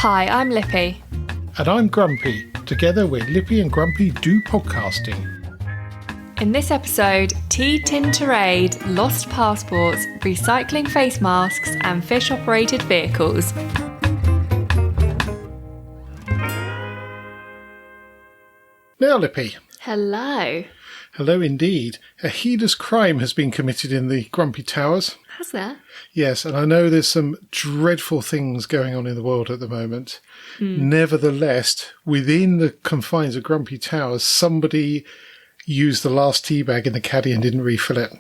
Hi, I'm Lippy. And I'm Grumpy. Together we're Lippy and Grumpy Do Podcasting. In this episode, tin tirade, lost passports, recycling face masks and fish-operated vehicles. Now, Lippy. Hello. Hello indeed. A heinous crime has been committed in the Grumpy Towers. Has there? Yes, and I know there's some dreadful things going on in the world at the moment. Nevertheless, within the confines of Grumpy Towers, somebody used the last tea bag in the caddy and didn't refill it.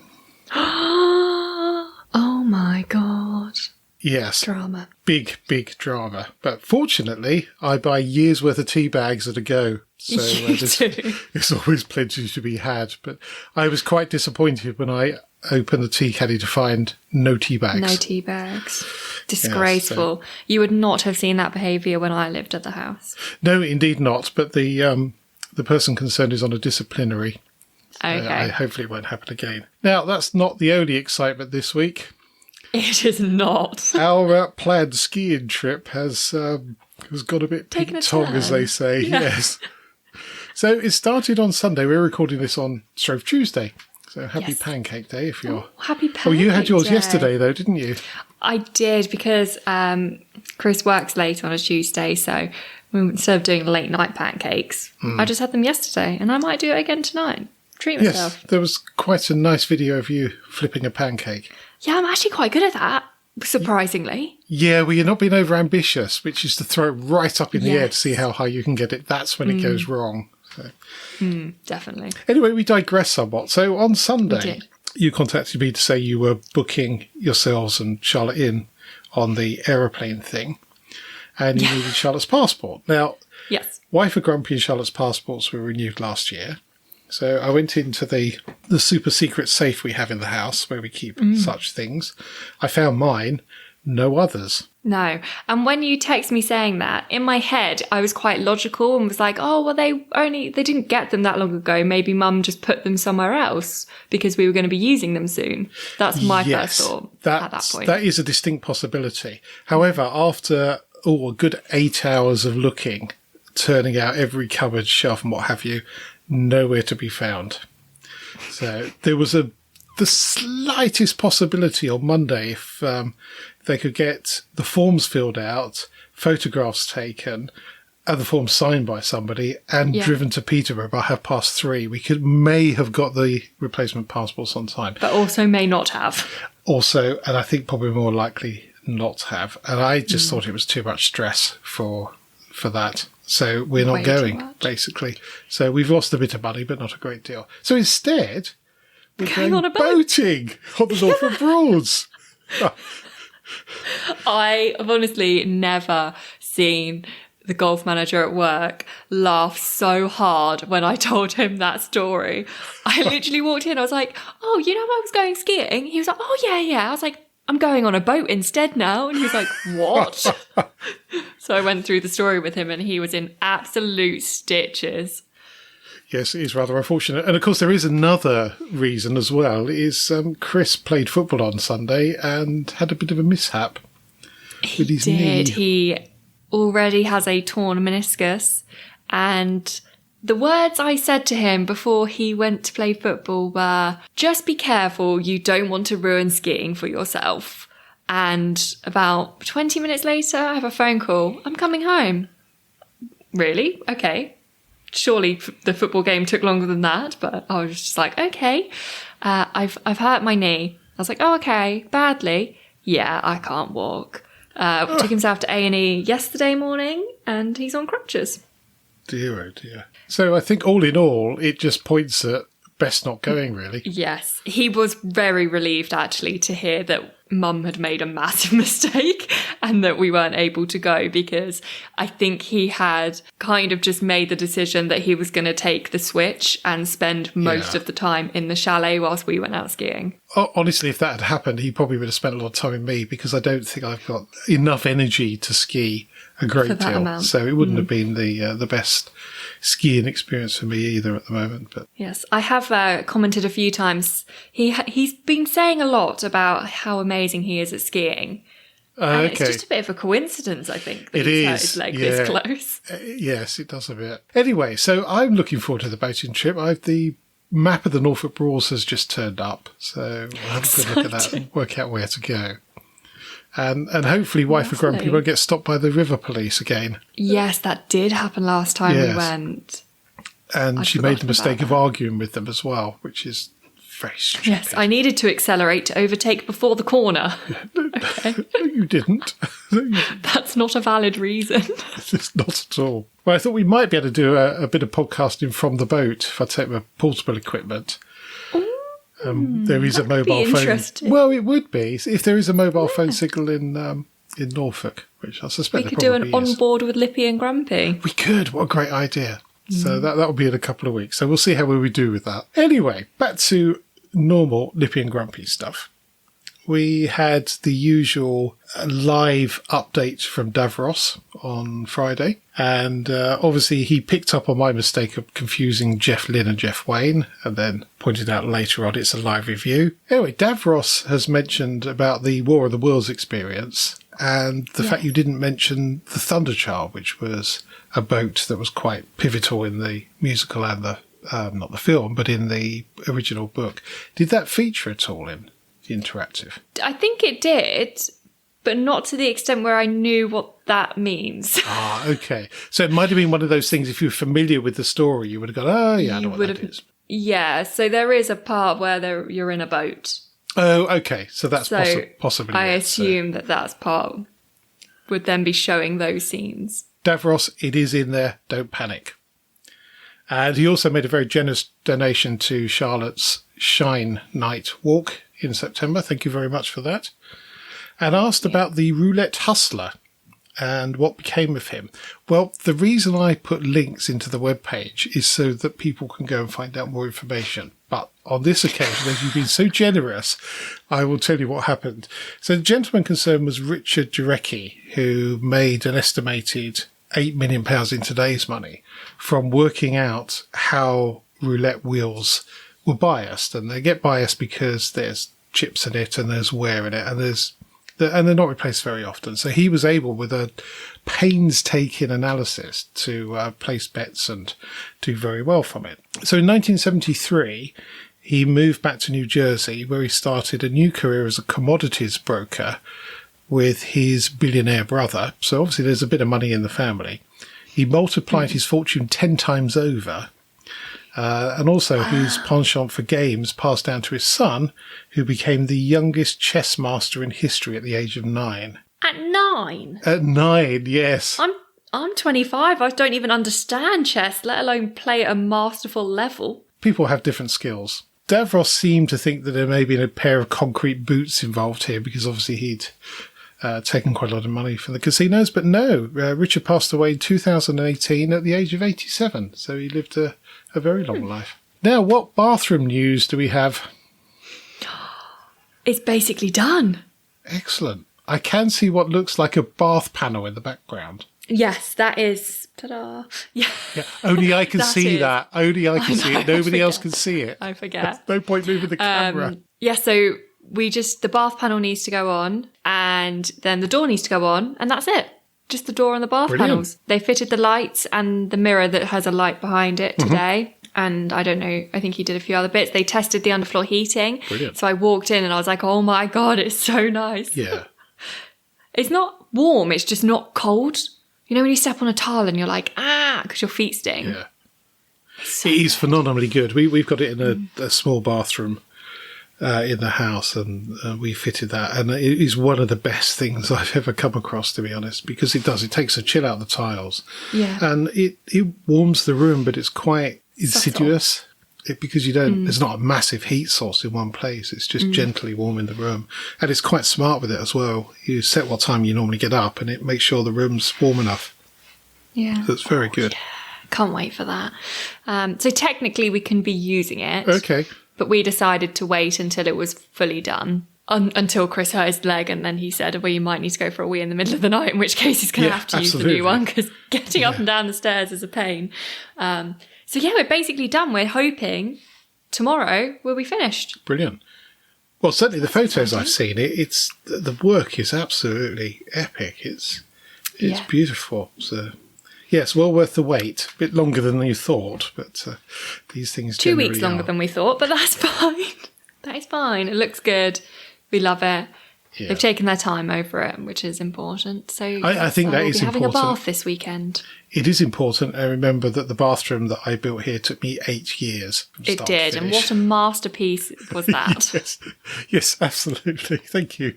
Oh my god. Yes. Drama. Big drama. But fortunately, I buy years' worth of tea bags at a go. So there's always plenty to be had. But I was quite disappointed when I opened the tea caddy to find no tea bags. No tea bags. Disgraceful. Yeah, you would not have seen that behaviour when I lived at the house. No, indeed not. But the person concerned is on a disciplinary. Okay. Hopefully it won't happen again. Now, that's not the only excitement this week. It is not. Our planned skiing trip has got a bit ping-tong, as they say. Yeah. Yes. So it started on Sunday. We're recording this on Shrove Tuesday. So happy Pancake Day if you're... Oh, happy Pancake Day. Oh, you had yours yesterday though, didn't you? I did, because Chris works late on a Tuesday, so instead of doing late night pancakes, I just had them yesterday, and I might do it again tonight. Treat myself. Yes, there was quite a nice video of you flipping a pancake. Yeah, I'm actually quite good at that, surprisingly. Yeah, well, you're not being over-ambitious, which is to throw it right up in the air to see how high you can get it. That's when it goes wrong. So. Definitely. Anyway, we digress somewhat. So on Sunday, you contacted me to say you were booking yourselves and Charlotte in on the aeroplane thing, and you needed Charlotte's passport. Now, yes, wife of Grumpy and Charlotte's passports were renewed last year. So I went into the super secret safe we have in the house where we keep such things. I found mine, no others. No. And when you text me saying that, in my head, I was quite logical and was like, oh, well, they didn't get them that long ago. Maybe Mum just put them somewhere else because we were going to be using them soon. That's my first thought at that point. That is a distinct possibility. However, after a good 8 hours of looking, turning out every cupboard, shelf and what have you, nowhere to be found. So there was the slightest possibility on Monday if they could get the forms filled out, photographs taken, and the forms signed by somebody and driven to Peterborough by 3:30. We may have got the replacement passports on time. But also may not have. Also, and I think probably more likely not have. And I just thought it was too much stress for that. So we're not going, basically. So we've lost a bit of money, but not a great deal. So instead, we're going on a boating on the Norfolk Broads. I have honestly never seen the golf manager at work laugh so hard when I told him that story. I literally walked in, I was like, oh, you know I was going skiing? He was like, oh, yeah. I was like, I'm going on a boat instead now. And he was like, what? So I went through the story with him and he was in absolute stitches. Yes, it is rather unfortunate. And of course, there is another reason as well, is Chris played football on Sunday and had a bit of a mishap with his knee. He already has a torn meniscus. And the words I said to him before he went to play football were, just be careful, you don't want to ruin skiing for yourself. And about 20 minutes later, I have a phone call. I'm coming home. Really? Okay. Surely the football game took longer than that, but I was just like, okay. I've hurt my knee. I was like, oh, okay. Badly? Yeah, I can't walk. Took himself to A&E yesterday morning and he's on crutches. Dear, oh dear. So I think all in all, it just points at best not going, really. Yes. He was very relieved, actually, to hear that Mum had made a massive mistake and that we weren't able to go, because I think he had kind of just made the decision that he was going to take the switch and spend most of the time in the chalet whilst we went out skiing. Honestly, if that had happened, he probably would have spent a lot of time with me, because I don't think I've got enough energy to ski a great deal. So it wouldn't have been the best skiing experience for me either at the moment. But yes, I have commented a few times. He's been saying a lot about how amazing he is at skiing. And it's just a bit of a coincidence, I think, that he's hurt his leg this close. Yes, it does a bit. Anyway, so I'm looking forward to the boating trip. The map of the Norfolk Broads has just turned up, so we'll have a good look at that and work out where to go. And hopefully Wife of Grumpy won't get stopped by the river police again. Yes, that did happen last time we went. And she made the mistake of arguing with them as well, which is very stupid. Yes, I needed to accelerate to overtake before the corner. No, you didn't. That's not a valid reason. It's not at all. Well, I thought we might be able to do a bit of podcasting from the boat if I take my portable equipment. There is a mobile phone. Well, it would be if there is a mobile phone signal in Norfolk, which I suspect we could do an on board with Lippy and Grumpy. We could. What a great idea! So that will be in a couple of weeks. So we'll see how we do with that. Anyway, back to normal Lippy and Grumpy stuff. We had the usual live update from Davros on Friday. And obviously he picked up on my mistake of confusing Jeff Lynne and Jeff Wayne and then pointed out later on it's a live review. Anyway, Davros has mentioned about the War of the Worlds experience and the fact you didn't mention the Thunderchild, which was a boat that was quite pivotal in the musical and the, not the film, but in the original book. Did that feature at all in the interactive? I think it did, but not to the extent where I knew what that means. Ah, okay. So it might have been one of those things, if you were familiar with the story, you would have gone, oh, yeah, I know what that is. Yeah, so there is a part where you're in a boat. Oh, okay. So that's possibly I assume that's part would then be showing those scenes. Davros, it is in there. Don't panic. And he also made a very generous donation to Charlotte's Shine Night Walk in September. Thank you very much for that. And asked about the Roulette Hustler and what became of him. Well, the reason I put links into the webpage is so that people can go and find out more information. But on this occasion, as you've been so generous, I will tell you what happened. So the gentleman concerned was Richard Jarecki, who made an estimated £8 million in today's money from working out how roulette wheels were biased. And they get biased because there's chips in it and there's wear in it and they're not replaced very often. So he was able, with a painstaking analysis, to place bets and do very well from it. So in 1973, he moved back to New Jersey, where he started a new career as a commodities broker with his billionaire brother. So obviously there's a bit of money in the family. He multiplied his fortune 10 times over. And also his penchant for games passed down to his son, who became the youngest chess master in history at the age of 9. At 9? At 9, yes. I'm 25. I don't even understand chess, let alone play at a masterful level. People have different skills. Davros seemed to think that there may be a pair of concrete boots involved here, because obviously he'd taken quite a lot of money from the casinos. But no, Richard passed away in 2018 at the age of 87. So he lived a very long life. Now, what bathroom news do we have? It's basically done. Excellent. I can see what looks like a bath panel in the background. Yes, that is. Ta-da. Yeah. Only I can see that. Only I can see it. Nobody else can see it. I forget. No point moving the camera. Yeah, so the bath panel needs to go on and then the door needs to go on and that's it. Just the door and the bath panels. They fitted the lights and the mirror that has a light behind it today. And I don't know, I think he did a few other bits. They tested the underfloor heating. Brilliant. So I walked in and I was like, oh my God, it's so nice. Yeah. It's not warm, it's just not cold. You know when you step on a tile and you're like, because your feet sting. Yeah. So it is phenomenally good. We've got it in a small bathroom in the house, and we fitted that. And it is one of the best things I've ever come across, to be honest, because it takes a chill out of the tiles. Yeah. And it warms the room, but it's quite insidious. Because you don't, there's not a massive heat source in one place. It's just gently warming the room. And it's quite smart with it as well. You set what time you normally get up and it makes sure the room's warm enough. Yeah. So it's very good. Yeah. Can't wait for that. So technically we can be using it. Okay. But we decided to wait until it was fully done. Until Chris hurt his leg and then he said, well, you might need to go for a wee in the middle of the night, in which case he's going to have to use the new one because getting up and down the stairs is a pain. So yeah, we're basically done. We're hoping tomorrow we'll be finished. Brilliant. Well, certainly the photos I've seen, it's the work is absolutely epic. It's beautiful. So, yes, well worth the wait. A bit longer than you thought, but these things 2 generally weeks longer are. than we thought, but that's fine. That is fine. It looks good. We love it. Yeah. They've taken their time over it, which is important. So I think that we'll is be having important. a bath this weekend. It is important. I remember that the bathroom that I built here took me 8 years. From It start to did, and finish. what a masterpiece was that. Yes, absolutely. Thank you.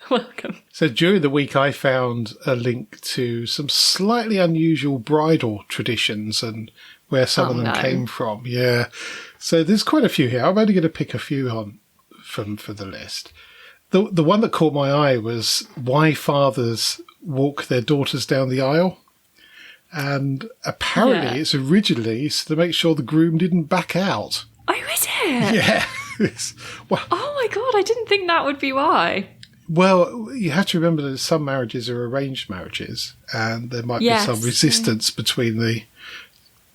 Welcome. So during the week, I found a link to some slightly unusual bridal traditions and where some of them came from. Yeah. So there's quite a few here. I'm only going to pick a few on for the list. The one that caught my eye was why fathers walk their daughters down the aisle. And apparently it's originally to make sure the groom didn't back out. Oh, is it? Yeah. Well, Oh my God, I didn't think that would be why. well, you have to remember that some marriages are arranged marriages and there might be some resistance between the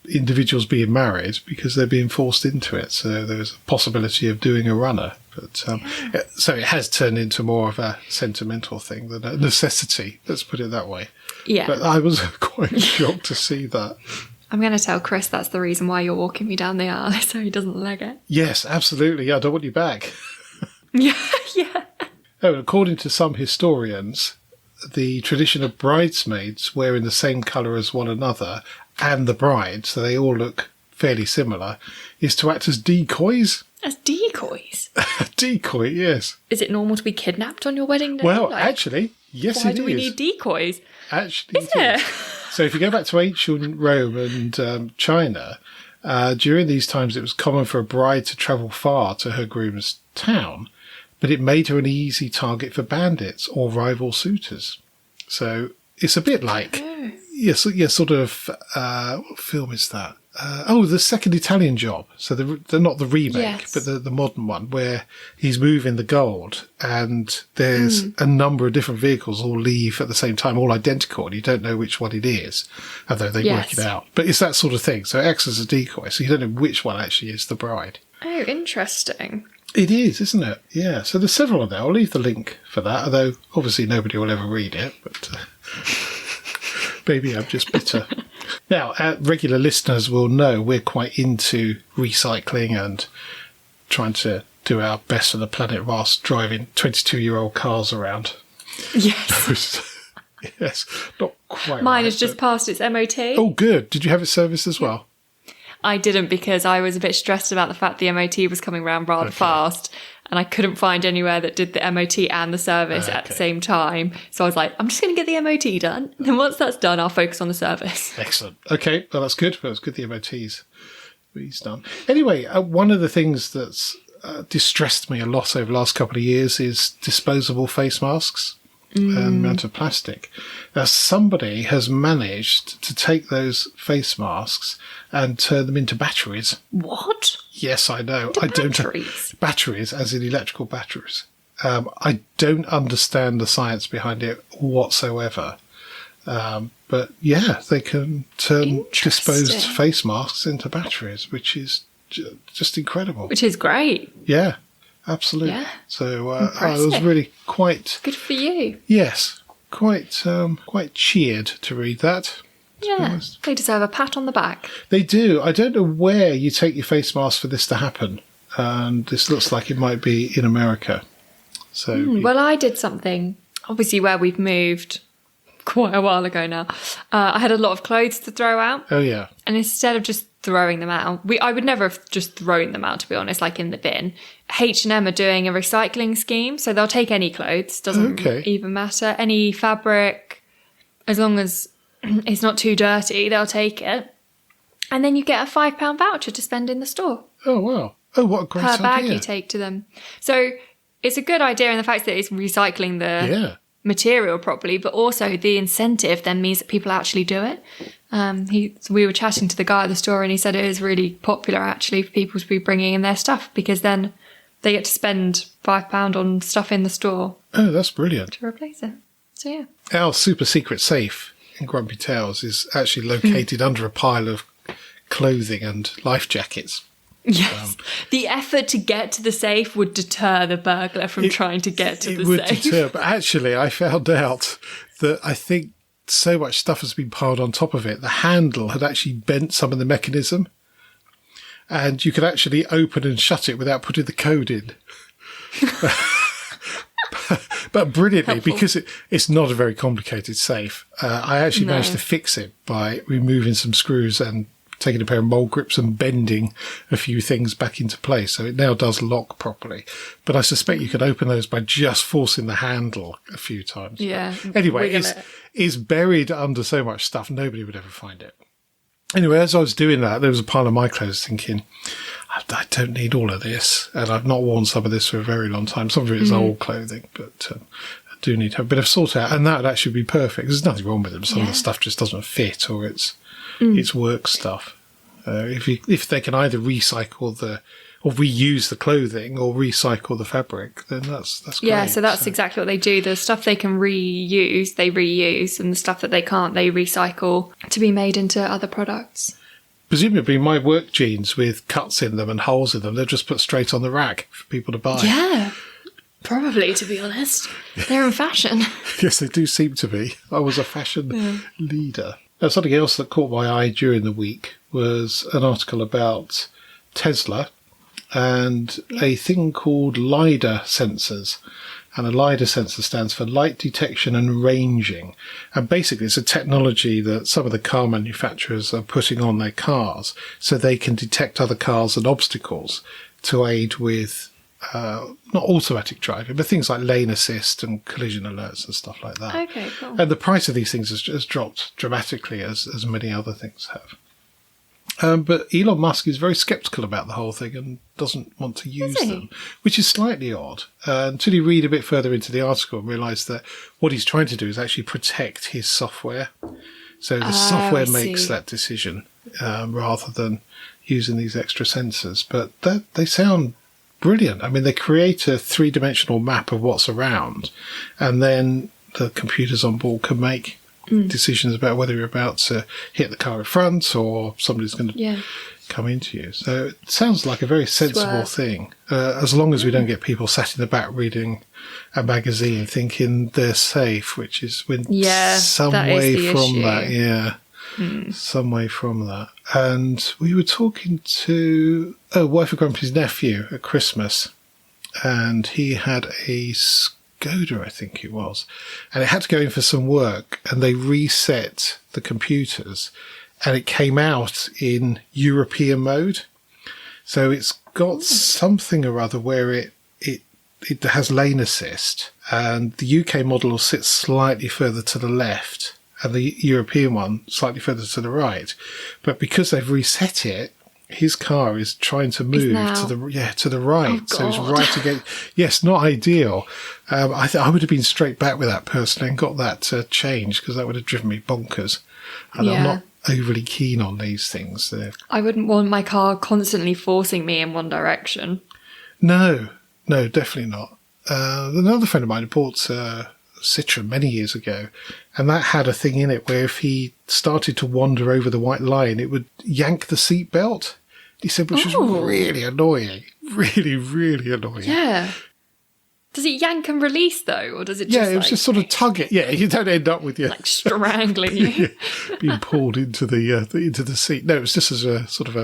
individuals being married because they're being forced into it. So there's a possibility of doing a runner. But so it has turned into more of a sentimental thing than a necessity. Let's put it that way. Yeah. But I was quite shocked to see that. I'm going to tell Chris that's the reason why you're walking me down the aisle, so he doesn't leg it. Yes, absolutely. I don't want you back. Yeah. Oh, according to some historians, the tradition of bridesmaids wearing the same colour as one another and the bride, so they all look fairly similar, is to act as decoys. As decoys? Decoy, yes. Is it normal to be kidnapped on your wedding day? Well, actually, yes, why it do is. we need decoys? Actually, Is it? So if you go back to ancient Rome and China, during these times it was common for a bride to travel far to her groom's town, but it made her an easy target for bandits or rival suitors. So it's a bit like, sort of, what film is that? The Second Italian Job. So they're not the remake, but the modern one where he's moving the gold and there's a number of different vehicles all leave at the same time, all identical, and you don't know which one it is, although they work it out. But it's that sort of thing. So it acts as a decoy, so you don't know which one actually is the bride. Oh, interesting. It is, isn't it? Yeah. So there's several on there. I'll leave the link for that, although obviously nobody will ever read it, but maybe I'm just bitter. Now, regular listeners will know we're quite into recycling and trying to do our best for the planet whilst driving 22-year-old cars around. Yes. Yes, not quite. Mine has just passed its MOT. Oh, good. Did you have it serviced as well? I didn't because I was a bit stressed about the fact the MOT was coming around rather fast and I couldn't find anywhere that did the MOT and the service at the same time. So I was like, I'm just going to get the MOT done. And then once that's done, I'll focus on the service. Excellent. Okay, well, that's good. Well, it's good the MOT's done. Anyway, one of the things that's distressed me a lot over the last couple of years is disposable face masks. And the amount of plastic. Now, somebody has managed to take those face masks and turn them into batteries. What? Yes, I know. Batteries? Batteries, as in electrical batteries. I don't understand the science behind it whatsoever. But yeah, they can turn disposed face masks into batteries, which is just incredible. Which is great. Yeah. Absolutely. Yeah. So I was really quite... Good for you. Yes. Quite cheered to read that. Yeah. They deserve a pat on the back. They do. I don't know where you take your face mask for this to happen. And this looks like it might be in America. So well, I did something, obviously, where we've moved quite a while ago now. I had a lot of clothes to throw out. Oh, yeah. And instead of just throwing them out, I would never have just thrown them out, to be honest, like in the bin. H&M are doing a recycling scheme, so they'll take any clothes, doesn't even matter, any fabric, as long as it's not too dirty, they'll take it. And then you get a £5 voucher to spend in the store. Oh, wow. Oh, what a great idea. Per bag you take to them. So it's a good idea in the fact that it's recycling the material properly, but also the incentive then means that people actually do it. We were chatting to the guy at the store and he said it is really popular actually for people to be bringing in their stuff because then they get to spend £5 on stuff in the store. Oh, that's brilliant. To replace it. So yeah. Our super secret safe in Grumpy Tales is actually located under a pile of clothing and life jackets. Yes. The effort to get to the safe would deter the burglar from trying to get to the safe. It would deter, but actually I found out that I think so much stuff has been piled on top of it. The handle had actually bent some of the mechanism, and you could actually open and shut it without putting the code in. But brilliantly, Helpful. because it's not a very complicated safe, I actually managed to fix it by removing some screws and taking a pair of mole grips and bending a few things back into place. So it now does lock properly. But I suspect you could open those by just forcing the handle a few times. Yeah. Anyway, it's buried under so much stuff, nobody would ever find it. Anyway, as I was doing that, there was a pile of my clothes thinking, I don't need all of this. And I've not worn some of this for a very long time. Some of it is old clothing, but I do need to have a bit of sort out. And that would actually be perfect. There's nothing wrong with them. Some of the stuff just doesn't fit, or it's work stuff. If they can either recycle or reuse the clothing or recycle the fabric, then that's great. Yeah, so that's exactly what they do. The stuff they can reuse, they reuse, and the stuff that they can't, they recycle to be made into other products. Presumably my work jeans with cuts in them and holes in them, they're just put straight on the rack for people to buy. Yeah, probably, to be honest. They're in fashion. Yes, they do seem to be. I was a fashion leader. Now, something else that caught my eye during the week was an article about Tesla and a thing called lidar sensors. And a lidar sensor stands for light detection and ranging. And basically it's a technology that some of the car manufacturers are putting on their cars so they can detect other cars and obstacles to aid with not automatic driving, but things like lane assist and collision alerts and stuff like that. Okay, cool. And the price of these things has dropped dramatically, as many other things have. But Elon Musk is very sceptical about the whole thing and doesn't want to use them, which is slightly odd. Until you read a bit further into the article and realise that what he's trying to do is actually protect his software. So the software makes that decision rather than using these extra sensors. But they sound brilliant. I mean, they create a three-dimensional map of what's around, and then the computers on board can make decisions about whether you're about to hit the car in front or somebody's going to come into you. So it sounds like a very sensible thing, as long as we don't get people sat in the back reading a magazine thinking they're safe, which is some way from that. Some way from that. And we were talking to Wife of Grumpy's nephew at Christmas, and he had a Skoda, I think it was, and it had to go in for some work, and they reset the computers, and it came out in European mode. So it's got something or other where it has lane assist, and the UK model sits slightly further to the left, and the European one slightly further to the right. But because they've reset it, his car is trying to move to the right. Oh, so it's right again. Yes, not ideal. I would have been straight back with that person and got that changed, because that would have driven me bonkers. And I'm not overly keen on these things. I wouldn't want my car constantly forcing me in one direction. No, definitely not. Another friend of mine bought a Citroen many years ago, and that had a thing in it where if he started to wander over the white line, it would yank the seat belt. He said, which was really annoying. Really, really annoying. Yeah. Does it yank and release, though? Or does it just it was just sort of tug it. Yeah, you don't end up with your... like strangling you. being pulled into the seat. No, it was just as a sort of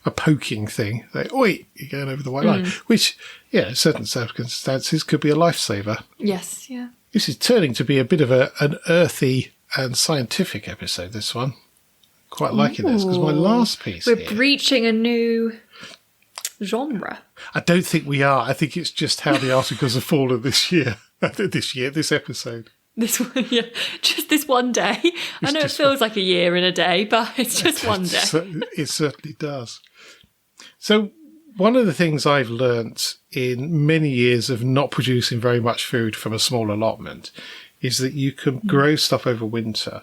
a poking thing. Like, oi, you're going over the white line. Which, in certain circumstances could be a lifesaver. Yes, yeah. This is turning to be a bit of an earthy and scientific episode, this one. Quite liking this, because my last piece We're breaching a new genre. I don't think we are. I think it's just how the articles have fallen this year. This episode. This one, just this one day. I know it feels like a year in a day, but it's just one day. It certainly does. So one of the things I've learnt in many years of not producing very much food from a small allotment is that you can grow stuff over winter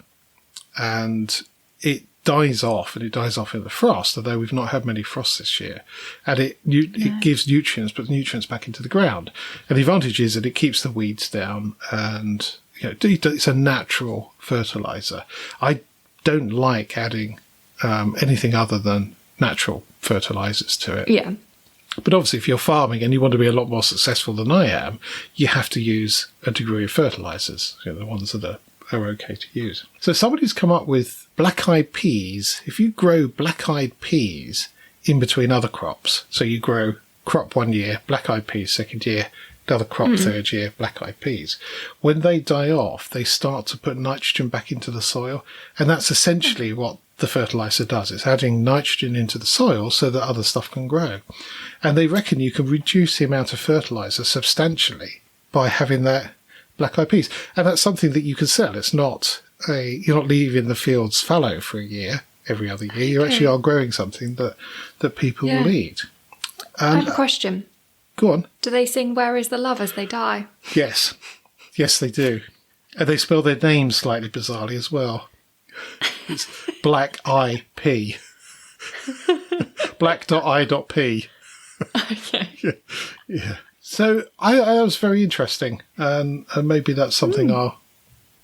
and it dies off, and it dies off in the frost, although we've not had many frosts this year. And it gives nutrients, puts nutrients back into the ground. And the advantage is that it keeps the weeds down, and it's a natural fertiliser. I don't like adding anything other than natural fertilizers to it. Yeah. But obviously, if you're farming and you want to be a lot more successful than I am, you have to use a degree of fertilizers, the ones that are okay to use. So somebody's come up with black-eyed peas. If you grow black-eyed peas in between other crops, so you grow crop 1 year, black-eyed peas 2nd year, another crop 3rd year, black-eyed peas, when they die off, they start to put nitrogen back into the soil. And that's essentially what the fertilizer does. It's adding nitrogen into the soil so that other stuff can grow. And they reckon you can reduce the amount of fertilizer substantially by having that black-eyed peas. And that's something that you can sell. It's not you're not leaving the fields fallow for a year, every other year. You actually are growing something that people will eat. I have a question. Go on. Do they sing Where is the Love as they die? Yes. Yes, they do. And they spell their names slightly bizarrely as well. It's Black Eye P. Black.I.P. Okay. Yeah. So I was very interesting. And maybe that's something I'll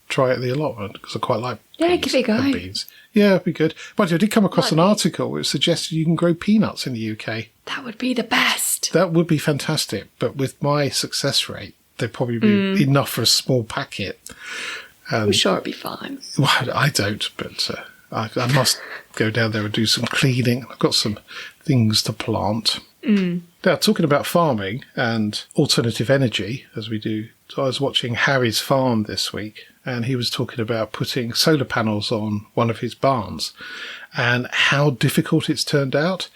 try at the allotment, because I quite like give it a go. beans. Yeah, it'd be good. But I did come across an article which suggested you can grow peanuts in the UK. That would be the best. That would be fantastic. But with my success rate, they'd probably be enough for a small packet. I'm sure it'd be fine. Well, I don't, but I must go down there and do some cleaning. I've got some things to plant. Now, talking about farming and alternative energy, as we do, so I was watching Harry's Farm this week, and he was talking about putting solar panels on one of his barns and how difficult it's turned out.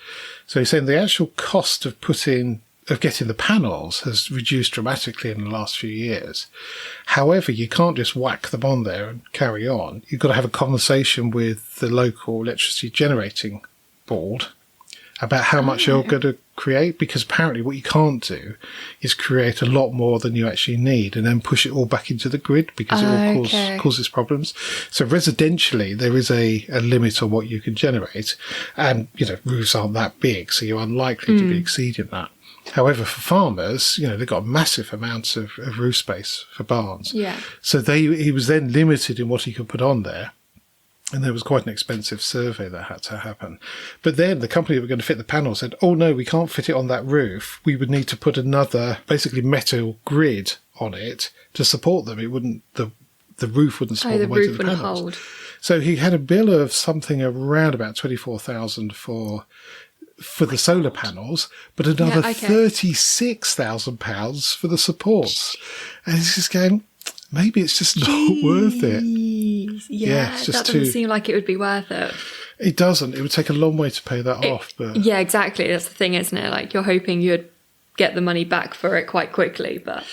So he's saying the actual cost of getting the panels has reduced dramatically in the last few years. However, you can't just whack them on there and carry on. You've got to have a conversation with the local electricity generating board about how much you're going to create, because apparently what you can't do is create a lot more than you actually need and then push it all back into the grid, because it all causes problems. So residentially, there is a limit on what you can generate, and roofs aren't that big, so you're unlikely to be exceeding that. However, for farmers, they've got a massive amount of roof space for barns. Yeah. So he was then limited in what he could put on there. And there was quite an expensive survey that had to happen. But then the company that were going to fit the panel said, oh, no, we can't fit it on that roof. We would need to put another, basically metal grid on it to support them. It wouldn't, the roof wouldn't support the weight of the panels. Hold. So he had a bill of something around about $24,000 for the solar panels, but another £36,000 for the supports. And he's just going, maybe it's just not worth it. Yeah, it's just that doesn't seem like it would be worth it. It doesn't. It would take a long way to pay that off. But yeah, exactly. That's the thing, isn't it? Like, you're hoping you'd get the money back for it quite quickly, but...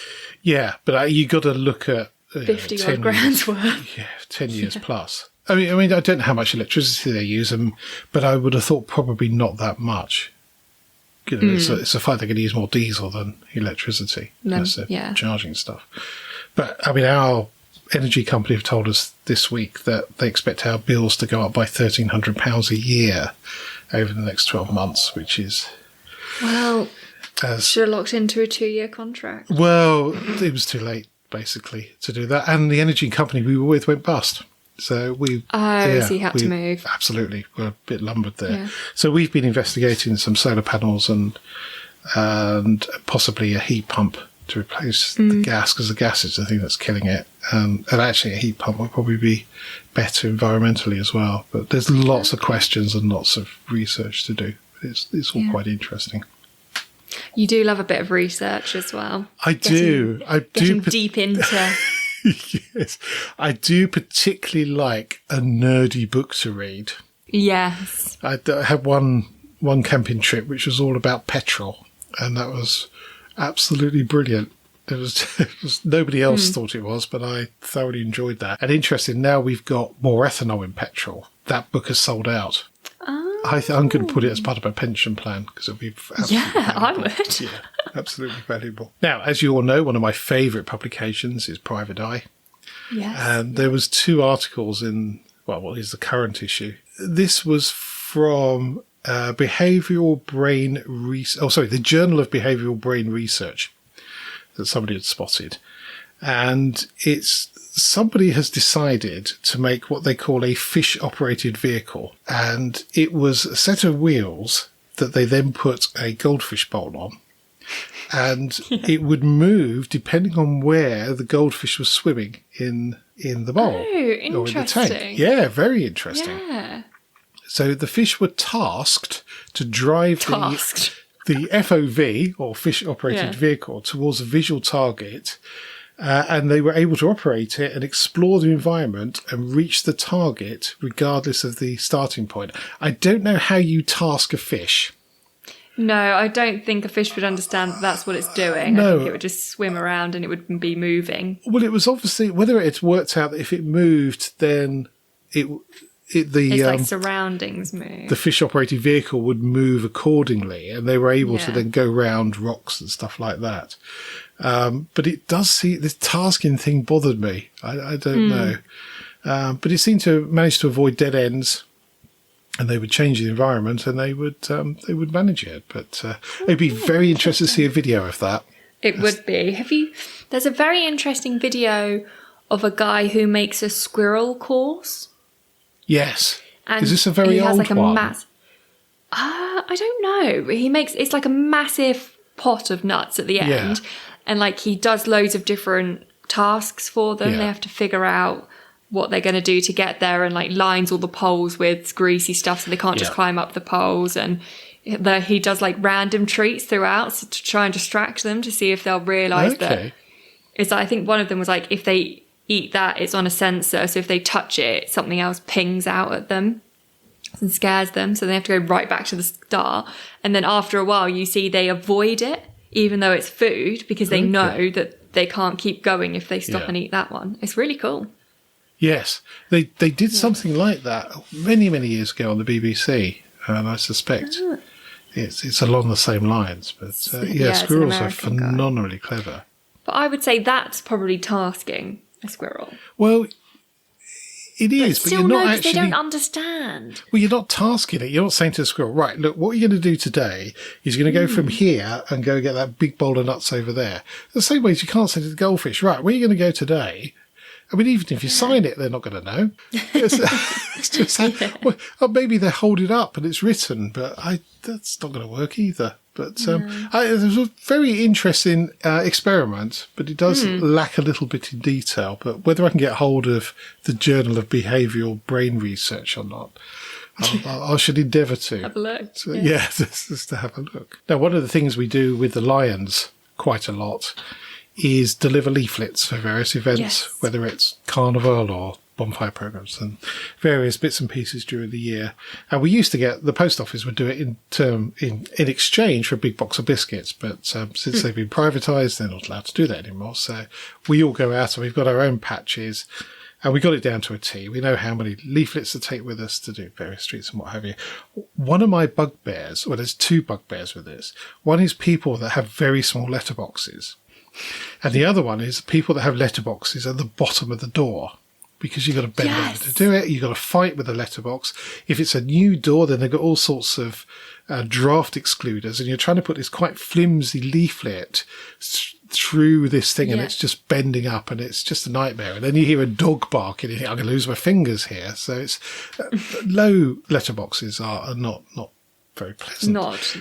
Yeah, but you got to look at... 50 odd grand's worth. Yeah, 10 years plus. I mean, I don't know how much electricity they use, but I would have thought probably not that much. It's a fact they're going to use more diesel than electricity. Unless they're charging stuff. But, I mean, our energy company have told us this week that they expect our bills to go up by £1,300 a year over the next 12 months, which is... Well, should have locked into a 2-year contract. Well, it was too late, basically, to do that. And the energy company we were with went bust. So we... so you had to move. Absolutely. We're a bit lumbered there. Yeah. So we've been investigating some solar panels and possibly a heat pump to replace the gas, because the gas is the thing that's killing it. And actually a heat pump would probably be better environmentally as well. But there's lots of questions and lots of research to do. It's all quite interesting. You do love a bit of research as well. I do. Getting deep into... Yes. I do particularly like a nerdy book to read. Yes. I had one camping trip which was all about petrol, and that was absolutely brilliant. It was nobody else thought it was, but I thoroughly enjoyed that. And interesting, now we've got more ethanol in petrol. That book has sold out. Oh. I'm going to put it as part of my pension plan, because it'll be absolutely valuable. I would. Yeah, absolutely valuable. Now, as you all know, one of my favourite publications is Private Eye. Yes. And there was 2 articles in, what is the current issue? This was from Behavioural Brain Research. The Journal of Behavioural Brain Research that somebody had spotted. And somebody has decided to make what they call a fish-operated vehicle. And it was a set of wheels that they then put a goldfish bowl on. And it would move depending on where the goldfish was swimming in the bowl. Oh, or in the tank. interesting. Yeah, very interesting. Yeah. So the fish were tasked to drive Tasked. the FOV, or fish-operated Yeah. vehicle, towards a visual target, and they were able to operate it and explore the environment and reach the target regardless of the starting point. I don't know how you task a fish. No, I don't think a fish would understand that that's what it's doing. No. I think it would just swim around and it would be moving. Well, it was obviously, whether it worked out that if it moved, then It's like surroundings move. the fish-operated vehicle would move accordingly, and they were able to Yeah. then go round rocks and stuff like that. But it does seem, this tasking thing bothered me. I don't know. But it seemed to manage to avoid dead ends, and they would change the environment, and they would manage it. But it'd be very interesting to see a video of that. It would be. There's a very interesting video of a guy who makes a squirrel course. Yes. And Is this a very he has old like a one? I don't know. It's like a massive pot of nuts at the end. Yeah. And like he does loads of different tasks for them. Yeah. They have to figure out what they're going to do to get there, and like lines all the poles with greasy stuff so they can't just Yeah. climb up the poles. And he does like random treats throughout to try and distract them to see if they'll realise that. I think one of them was like, if they eat that, it's on a sensor, so if they touch it, something else pings out at them and scares them, so they have to go right back to the start. And then after a while you see they avoid it even though it's food, because they know that they can't keep going if they stop and eat that one. It's really cool. Yes, they did something like that many, many years ago on the BBC, and I suspect it's along the same lines. But it's squirrels an are American guy. phenomenally clever. But I would say that's probably tasking a squirrel. Well, it is, but Still you're no, not 'cause actually. they don't understand. Well, you're not tasking it. You're not saying to the squirrel, right, look, what you're going to do today is you're going to go from here and go get that big bowl of nuts over there. The same way as you can't say to the goldfish, right, where are you going to go today? I mean, even if you sign it, they're not going to know. It's just well, or maybe they hold it up and it's written, but that's not going to work either. But it was a very interesting experiment, but it does lack a little bit in detail. But whether I can get hold of the Journal of Behavioural Brain Research or not, I should endeavour to. Have a look. So, just to have a look. Now, one of the things we do with the lions quite a lot is deliver leaflets for various events, whether it's carnival or bonfire programs and various bits and pieces during the year. And we used to get, the post office would do it in exchange for a big box of biscuits, but since they've been privatised, they're not allowed to do that anymore. So we all go out and we've got our own patches, and we got it down to a T. We know how many leaflets to take with us to do various streets and what have you. One of my bugbears, well, there's two bugbears with this. One is people that have very small letterboxes. And the other one is people that have letterboxes at the bottom of the door, because you've got to bend over to do it. You've got to fight with the letterbox. If it's a new door, then they've got all sorts of draft excluders, and you're trying to put this quite flimsy leaflet through this thing, and it's just bending up, and it's just a nightmare. And then you hear a dog bark, and you think, I'm going to lose my fingers here. So it's low letterboxes are not very pleasant.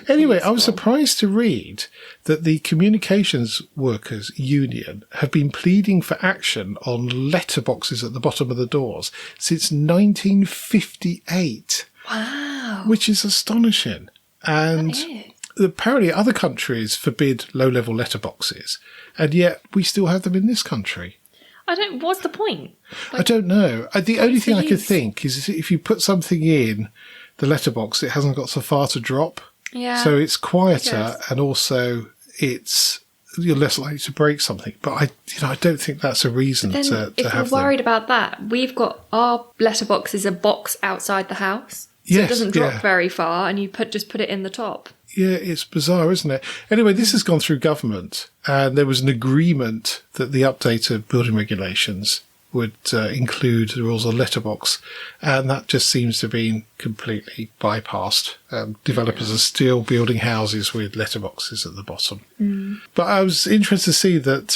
Anyway, I was surprised to read that the Communications Workers Union have been pleading for action on letterboxes at the bottom of the doors since 1958. Wow. Which is astonishing. And apparently other countries forbid low-level letterboxes, and yet we still have them in this country. What's the point? I don't know. The only thing I could think is if you put something in the letterbox, it hasn't got so far to drop. Yeah. So it's quieter, and also you're less likely to break something. But I don't think that's a reason to have them. If you're worried about that, we've got our letterbox is a box outside the house. So it doesn't drop very far, and you just put it in the top. Yeah, it's bizarre, isn't it? Anyway, this has gone through government, and there was an agreement that the update of building regulations would include the rules on letterbox, and that just seems to have been completely bypassed. Developers are still building houses with letterboxes at the bottom. But I was interested to see that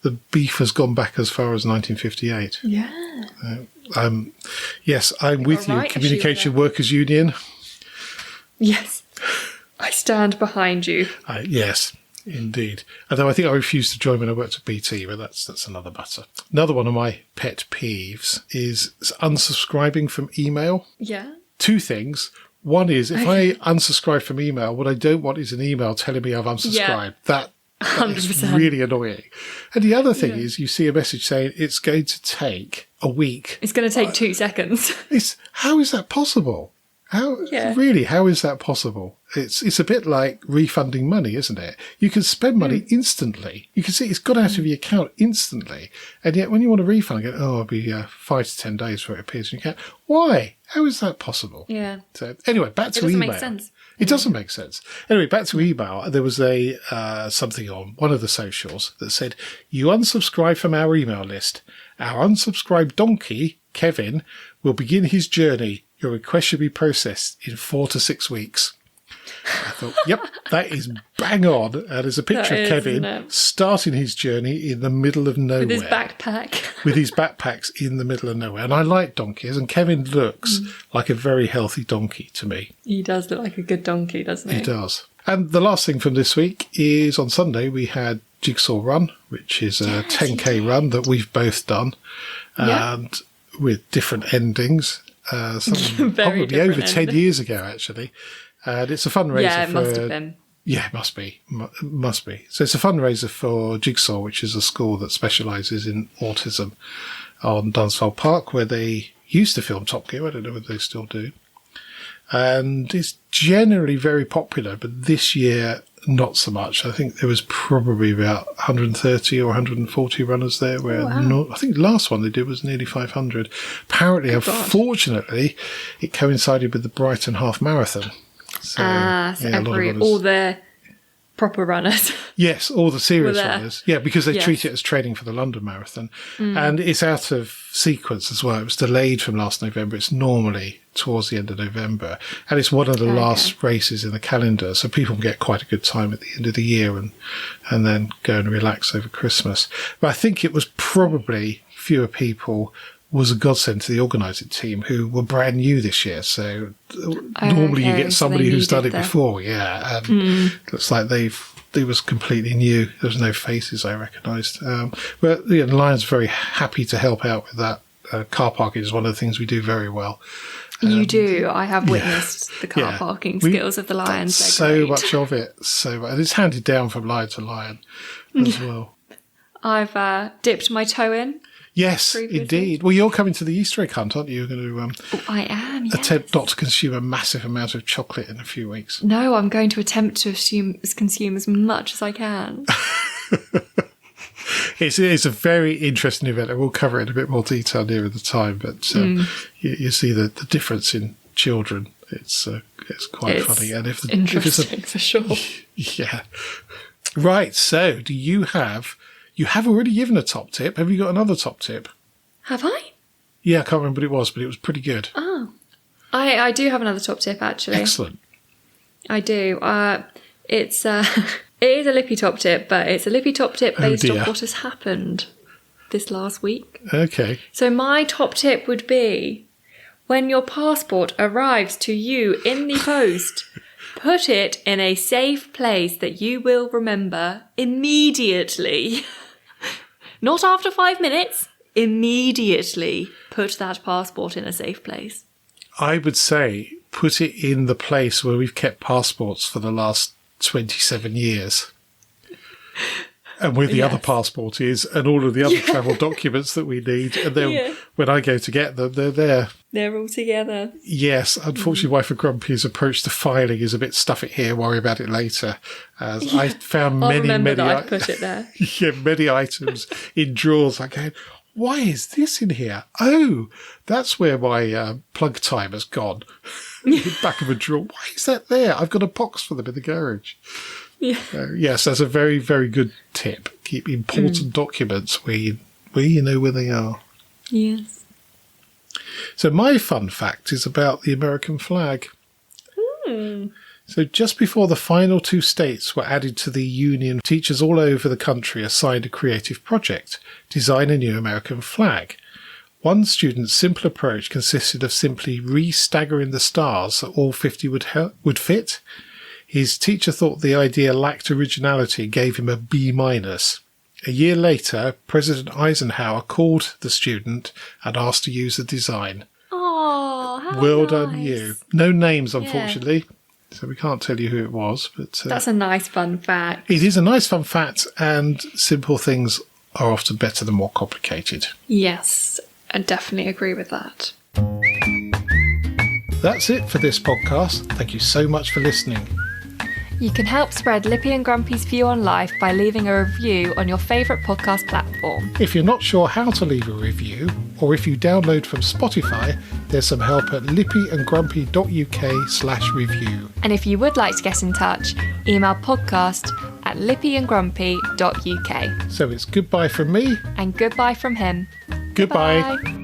the beef has gone back as far as 1958. Yeah. Yes, I'm with you, right, Communication Workers Union. Yes. I stand behind you. Yes, indeed. Although I think I refused to join when I worked at BT, but that's another matter. Another one of my pet peeves is unsubscribing from email. Yeah. Two things. One is if I unsubscribe from email, what I don't want is an email telling me I've unsubscribed. That is 100%. really annoying. And the other thing is you see a message saying it's going to take a week. It's going to take 2 seconds. How is that possible? How is that possible? It's a bit like refunding money, isn't it? You can spend money instantly. You can see it's gone out of your account instantly. And yet when you want a refund, you go, it'll be 5 to 10 days before it appears in your account. Why? How is that possible? Yeah. So anyway, back to email. It doesn't make sense. It doesn't make sense. Anyway, back to email. There was something on one of the socials that said, you unsubscribe from our email list. Our unsubscribed donkey, Kevin, will begin his journey. Your request should be processed in 4 to 6 weeks. I thought, yep, that is bang on. And there's a picture of Kevin starting his journey in the middle of nowhere. With his backpack. With his backpacks in the middle of nowhere. And I like donkeys, and Kevin looks like a very healthy donkey to me. He does look like a good donkey, doesn't he? He does. And the last thing from this week is on Sunday we had Jigsaw Run, which is a 10k run that we've both done, and with different endings. Probably over 10 years ago, actually. And it's a fundraiser Yeah, it must have been. Yeah, it must be. Must be. So it's a fundraiser for Jigsaw, which is a school that specialises in autism on Dunsfold Park, where they used to film Top Gear. I don't know whether they still do. And it's generally very popular, but this year, not so much. I think there was probably about 130 or 140 runners there, where I think the last one they did was nearly 500. Apparently, unfortunately, it coincided with the Brighton Half Marathon. So, all the proper runners. Yes, all the serious runners. Yeah, because they treat it as training for the London Marathon. And it's out of sequence as well. It was delayed from last November. It's normally towards the end of November. And it's one of the last races in the calendar. So people can get quite a good time at the end of the year and then go and relax over Christmas. But I think it was probably fewer people was a godsend to the organising team who were brand new this year. So normally you get somebody who's done it before. Yeah. And looks like they was completely new. There was no faces I recognised. But the Lion's very happy to help out with that. Car parking is one of the things we do very well. You do. I have witnessed the car parking skills of the Lions. So much of it. And it's handed down from lion to lion as well. I've dipped my toe in. Yes, indeed. Well, you're coming to the Easter egg hunt, aren't you? You're going to I am, attempt not to consume a massive amount of chocolate in a few weeks. No, I'm going to attempt to consume as much as I can. It's a very interesting event, and we'll cover it in a bit more detail nearer the time. But you see the difference in children. It's quite funny, and if interesting for sure. Yeah. Right. So, do you have? You have already given a top tip. Have you got another top tip? Have I? Yeah, I can't remember what it was, but it was pretty good. Oh, I do have another top tip actually. Excellent. I do. It is a Lippy top tip, but it's a Lippy top tip based on what has happened this last week. Okay. So my top tip would be, when your passport arrives to you in the post, put it in a safe place that you will remember immediately. Not after 5 minutes. Immediately put that passport in a safe place. I would say put it in the place where we've kept passports for the last 27 years. And where the other passport is, and all of the other travel documents that we need. And then when I go to get them, they're there. They're all together. Yes. Unfortunately, Wife of Grumpy's approach to filing is a bit stuff it here, worry about it later. As I found many I put it there. Many items in drawers. I go, why is this in here? Oh, that's where my plug timer's gone. In the back of a drawer. Why is that there? I've got a box for them in the garage. Yeah. Yes, that's a very, very good tip. Keep important documents where you know where they are. Yes. So my fun fact is about the American flag. So just before the final 2 states were added to the Union, teachers all over the country assigned a creative project, design a new American flag. One student's simple approach consisted of simply re-staggering the stars so all 50 would fit. His teacher thought the idea lacked originality and gave him a B-. A year later, President Eisenhower called the student and asked to use the design. Oh, how Well nice. done, you. No names, unfortunately, so we can't tell you who it was. But That's a nice fun fact. it is a nice fun fact, and simple things are often better than more complicated. Yes, I definitely agree with that. That's it for this podcast. Thank you so much for listening. You can help spread Lippy and Grumpy's view on life by leaving a review on your favourite podcast platform. If you're not sure how to leave a review, or if you download from Spotify, there's some help at lippyandgrumpy.uk/review. And if you would like to get in touch, email podcast@lippyandgrumpy.uk. So it's goodbye from me. And goodbye from him. Goodbye. Bye.